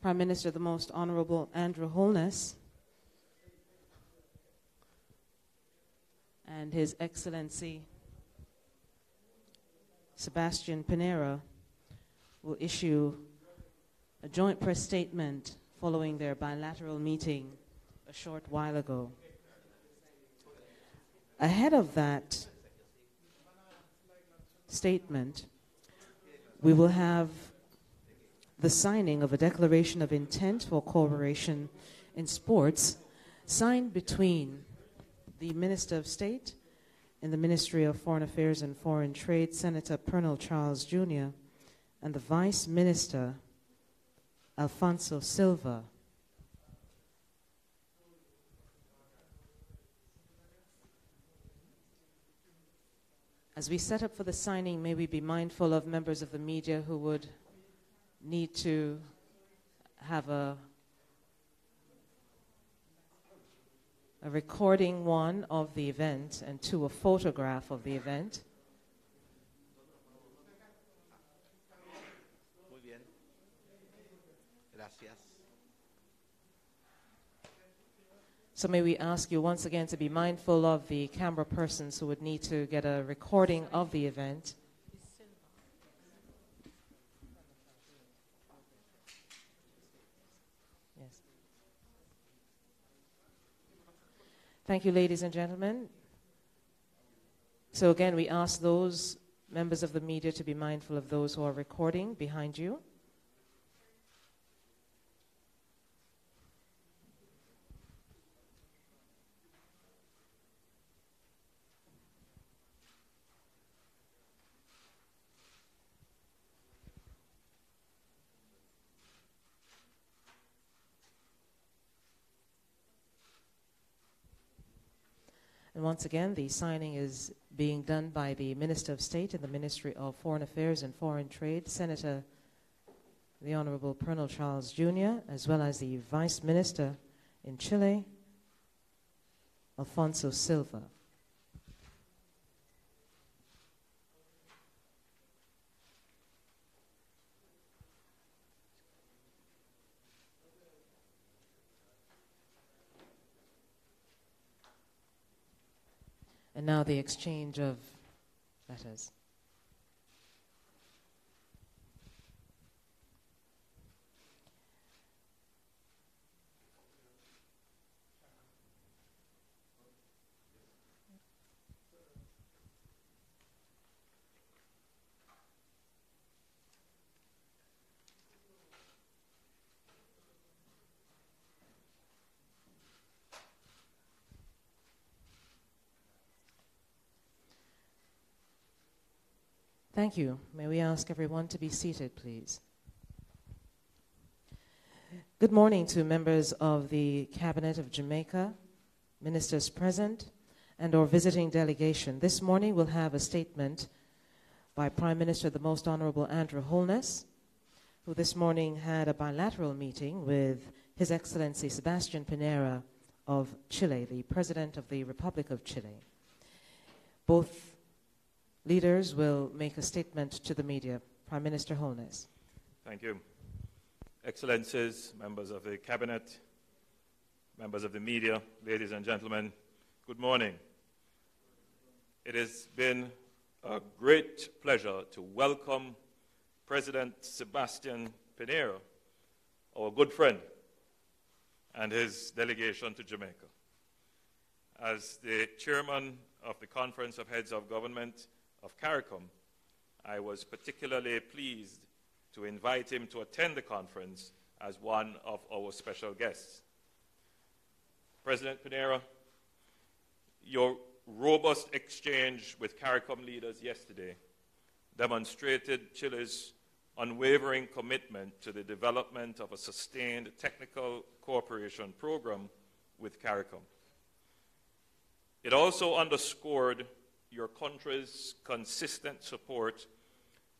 Prime Minister, the Most Honorable Andrew Holness, and His Excellency Sebastian Pinera will issue a joint press statement following their bilateral meeting a short while ago. Ahead of that statement, we will have the signing of a declaration of intent for cooperation in sports signed between the Minister of State in the Ministry of Foreign Affairs and Foreign Trade, Senator Pernell Charles Jr., and the Vice Minister, Alfonso Silva. As we set up for the signing, may we be mindful of members of the media who would need to have a recording, one, of the event, and two, a photograph of the event. Muy bien. Gracias. So may we ask you once again to be mindful of the camera persons who would need to get a recording of the event. Yes. Thank you, ladies and gentlemen. So again, we ask those members of the media to be mindful of those who are recording behind you. And once again, the signing is being done by the Minister of State in the Ministry of Foreign Affairs and Foreign Trade, Senator the Honorable Pernell Charles Jr., as well as the Vice Minister in Chile, Alfonso Silva. And now the exchange of letters. Thank you. May we ask everyone to be seated, please. Good morning to members of the Cabinet of Jamaica, ministers present, and our visiting delegation. This morning we'll have a statement by Prime Minister the Most Honorable Andrew Holness, who this morning had a bilateral meeting with His Excellency Sebastian Pinera of Chile, the President of the Republic of Chile. Both leaders will make a statement to the media. Prime Minister Holness. Thank you. Excellencies, members of the Cabinet, members of the media, ladies and gentlemen, good morning. It has been a great pleasure to welcome President Sebastian Pinera, our good friend, and his delegation to Jamaica. As the chairman of the Conference of Heads of Government of CARICOM, I was particularly pleased to invite him to attend the conference as one of our special guests. President Pinera, your robust exchange with CARICOM leaders yesterday demonstrated Chile's unwavering commitment to the development of a sustained technical cooperation program with CARICOM. It also underscored your country's consistent support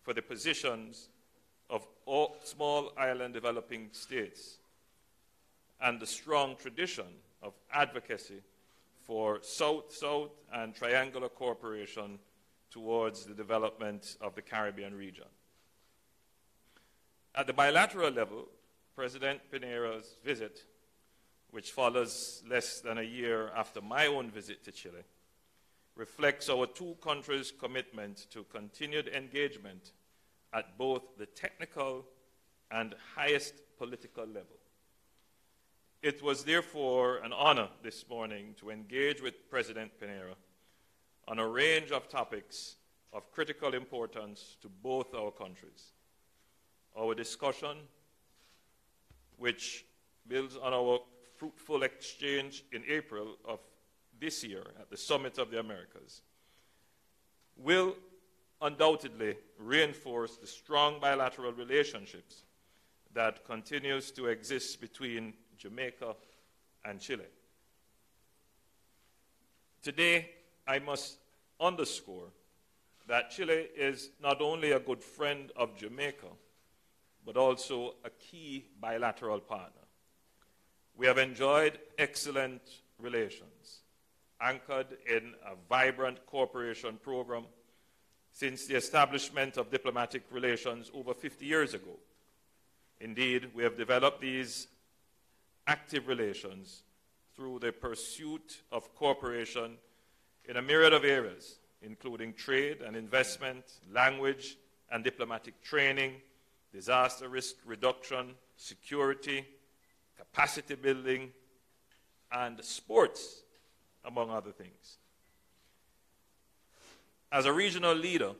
for the positions of all small island developing states and the strong tradition of advocacy for South-South and triangular cooperation towards the development of the Caribbean region. At the bilateral level, President Pinera's visit, which follows less than a year after my own visit to Chile, reflects our two countries' commitment to continued engagement at both the technical and highest political level. It was therefore an honor this morning to engage with President Pinera on a range of topics of critical importance to both our countries. Our discussion, which builds on our fruitful exchange in April of this year at the Summit of the Americas, will undoubtedly reinforce the strong bilateral relationships that continues to exist between Jamaica and Chile. Today, I must underscore that Chile is not only a good friend of Jamaica, but also a key bilateral partner. We have enjoyed excellent relations, anchored in a vibrant cooperation program since the establishment of diplomatic relations over 50 years ago. Indeed, we have developed these active relations through the pursuit of cooperation in a myriad of areas, including trade and investment, language and diplomatic training, disaster risk reduction, security, capacity building, and sports, among other things. As a regional leader,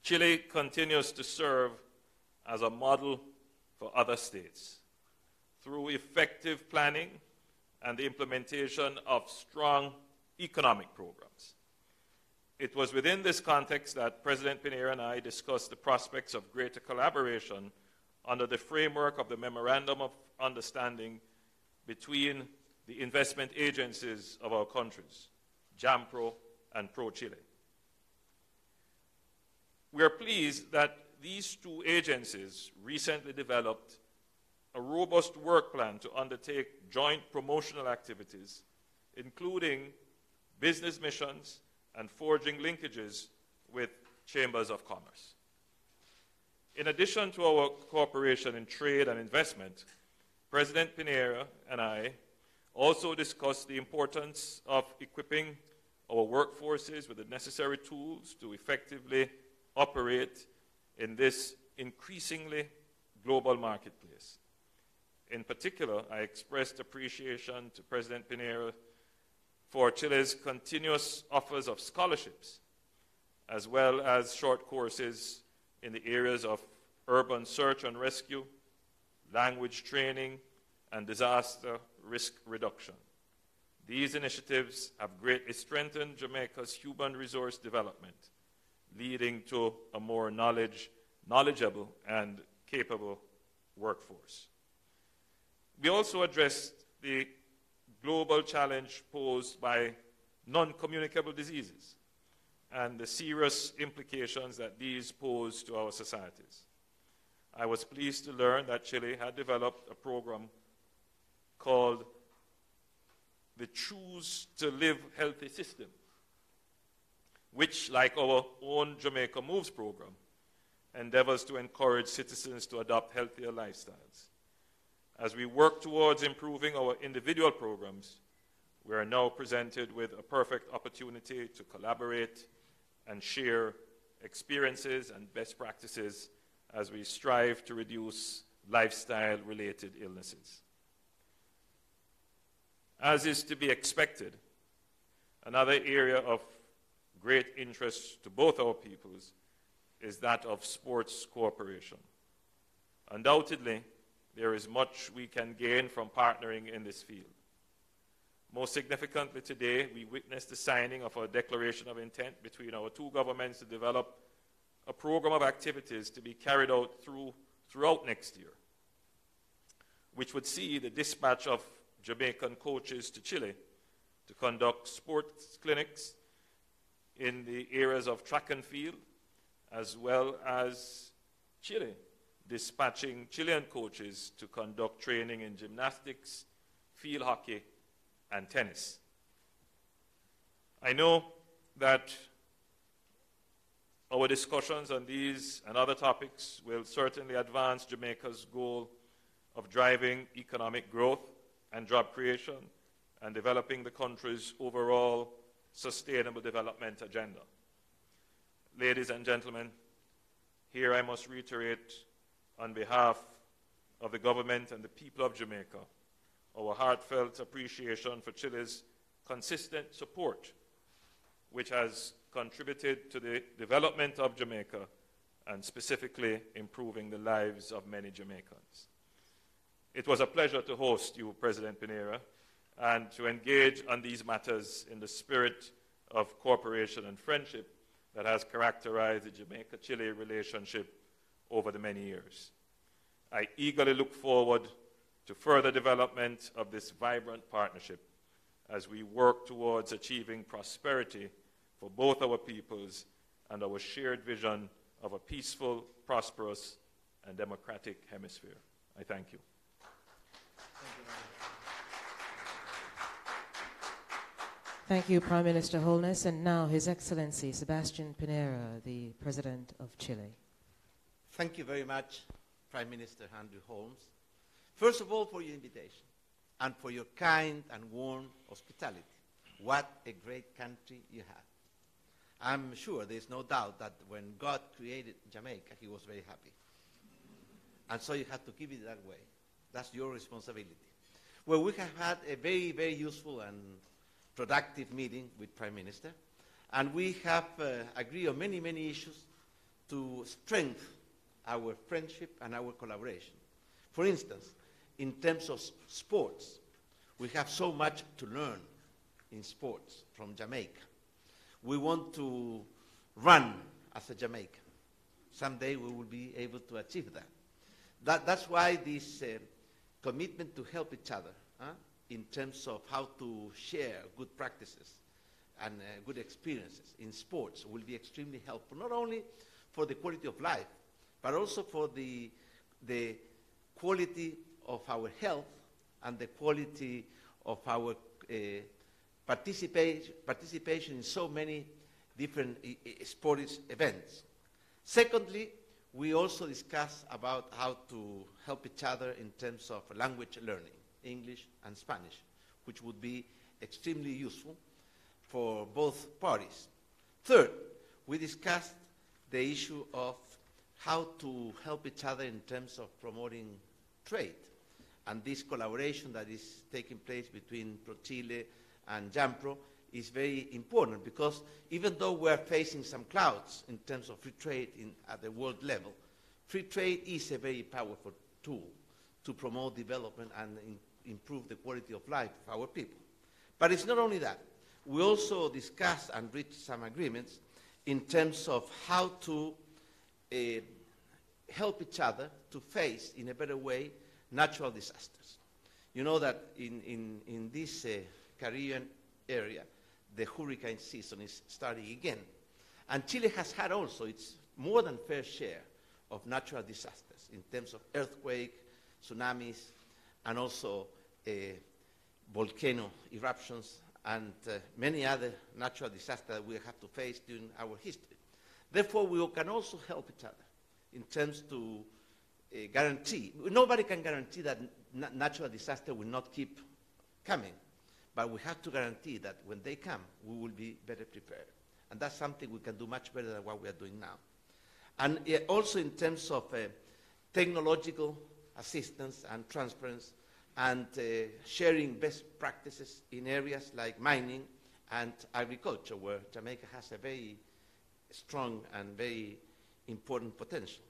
Chile continues to serve as a model for other states through effective planning and the implementation of strong economic programs. It was within this context that President Pinera and I discussed the prospects of greater collaboration under the framework of the Memorandum of Understanding between the investment agencies of our countries, JAMPRO and PRO-Chile. We are pleased that these two agencies recently developed a robust work plan to undertake joint promotional activities, including business missions and forging linkages with chambers of commerce. In addition to our cooperation in trade and investment, President Pinera and I also discussed the importance of equipping our workforces with the necessary tools to effectively operate in this increasingly global marketplace. In particular, I expressed appreciation to President Pinera for Chile's continuous offers of scholarships, as well as short courses in the areas of urban search and rescue, language training, and disaster risk reduction. These initiatives have greatly strengthened Jamaica's human resource development, leading to a more knowledgeable and capable workforce. We also addressed the global challenge posed by non-communicable diseases and the serious implications that these pose to our societies. I was pleased to learn that Chile had developed a program called the Choose to Live Healthy System, which, like our own Jamaica Moves program, endeavors to encourage citizens to adopt healthier lifestyles. As we work towards improving our individual programs, we are now presented with a perfect opportunity to collaborate and share experiences and best practices as we strive to reduce lifestyle-related illnesses. As is to be expected, another area of great interest to both our peoples is that of sports cooperation. Undoubtedly, there is much we can gain from partnering in this field. Most significantly today, we witnessed the signing of a declaration of intent between our two governments to develop a program of activities to be carried out throughout next year, which would see the dispatch of Jamaican coaches to Chile to conduct sports clinics in the areas of track and field, as well as Chile dispatching Chilean coaches to conduct training in gymnastics, field hockey, and tennis. I know that our discussions on these and other topics will certainly advance Jamaica's goal of driving economic growth and job creation and developing the country's overall sustainable development agenda. Ladies and gentlemen, here I must reiterate on behalf of the government and the people of Jamaica our heartfelt appreciation for Chile's consistent support, which has contributed to the development of Jamaica and specifically improving the lives of many Jamaicans. It was a pleasure to host you, President Pinera, and to engage on these matters in the spirit of cooperation and friendship that has characterized the Jamaica-Chile relationship over the many years. I eagerly look forward to further development of this vibrant partnership as we work towards achieving prosperity for both our peoples and our shared vision of a peaceful, prosperous, and democratic hemisphere. I thank you. Thank you, Prime Minister Holness. And now His Excellency Sebastian Pinera, the President of Chile. Thank you very much, Prime Minister Andrew Holmes. First of all, for your invitation and for your kind and warm hospitality. What a great country you have. I'm sure there's no doubt that when God created Jamaica, he was very happy. And so you have to keep it that way. That's your responsibility. Well, we have had a very, very useful and productive meeting with Prime Minister, and we have agreed on many, many issues to strengthen our friendship and our collaboration. For instance, in terms of sports, we have so much to learn in sports from Jamaica. We want to run as a Jamaican. Someday we will be able to achieve that. That's why this commitment to help each other in terms of how to share good practices and good experiences in sports will be extremely helpful, not only for the quality of life, but also for the quality of our health and the quality of our participation in so many different sports events. Secondly, we also discussed about how to help each other in terms of language learning, English and Spanish, which would be extremely useful for both parties. Third, we discussed the issue of how to help each other in terms of promoting trade. And this collaboration that is taking place between ProChile and JAMPRO is very important because even though we're facing some clouds in terms of free trade at the world level, free trade is a very powerful tool to promote development and improve the quality of life of our people. But it's not only that. We also discussed and reached some agreements in terms of how to help each other to face in a better way natural disasters. You know that in this Caribbean area, the hurricane season is starting again. And Chile has had also its more than fair share of natural disasters in terms of earthquake, tsunamis, and also volcano eruptions and many other natural disasters that we have to face during our history. Therefore, we can also help each other in terms to guarantee. Nobody can guarantee that natural disaster will not keep coming, but we have to guarantee that when they come, we will be better prepared. And that's something we can do much better than what we are doing now. And also in terms of technological assistance and transparency and sharing best practices in areas like mining and agriculture, where Jamaica has a very strong and very important potential.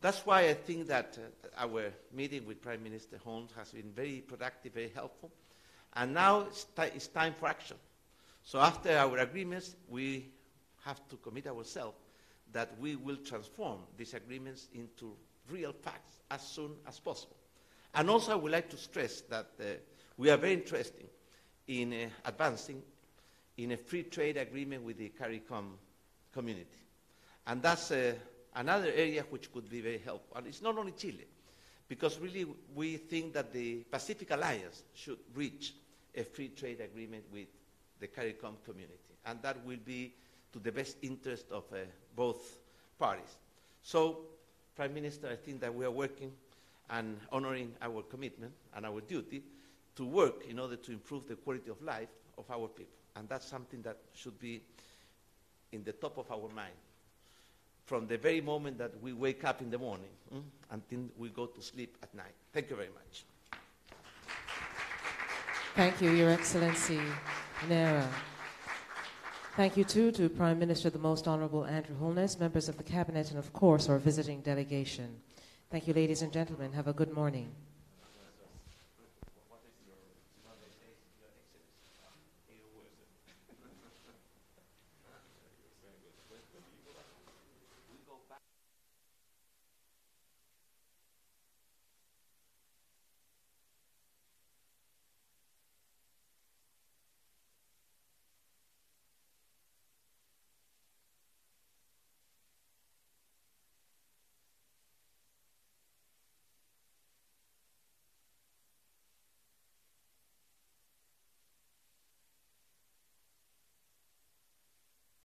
That's why I think that our meeting with Prime Minister Holmes has been very productive, very helpful. And now it's time for action. So after our agreements, we have to commit ourselves that we will transform these agreements into real facts as soon as possible. And also I would like to stress that we are very interested in advancing in a free trade agreement with the CARICOM community. And that's another area which could be very helpful. And it's not only Chile, because really we think that the Pacific Alliance should reach a free trade agreement with the CARICOM community. And that will be to the best interest of both parties. So, Prime Minister, I think that we are working and honoring our commitment and our duty to work in order to improve the quality of life of our people. And that's something that should be in the top of our mind from the very moment that we wake up in the morning until we go to sleep at night. Thank you very much. Thank you, Your Excellency Pinera. Thank you, too, to Prime Minister the Most Honorable Andrew Holness, members of the Cabinet, and, of course, our visiting delegation. Thank you, ladies and gentlemen. Have a good morning.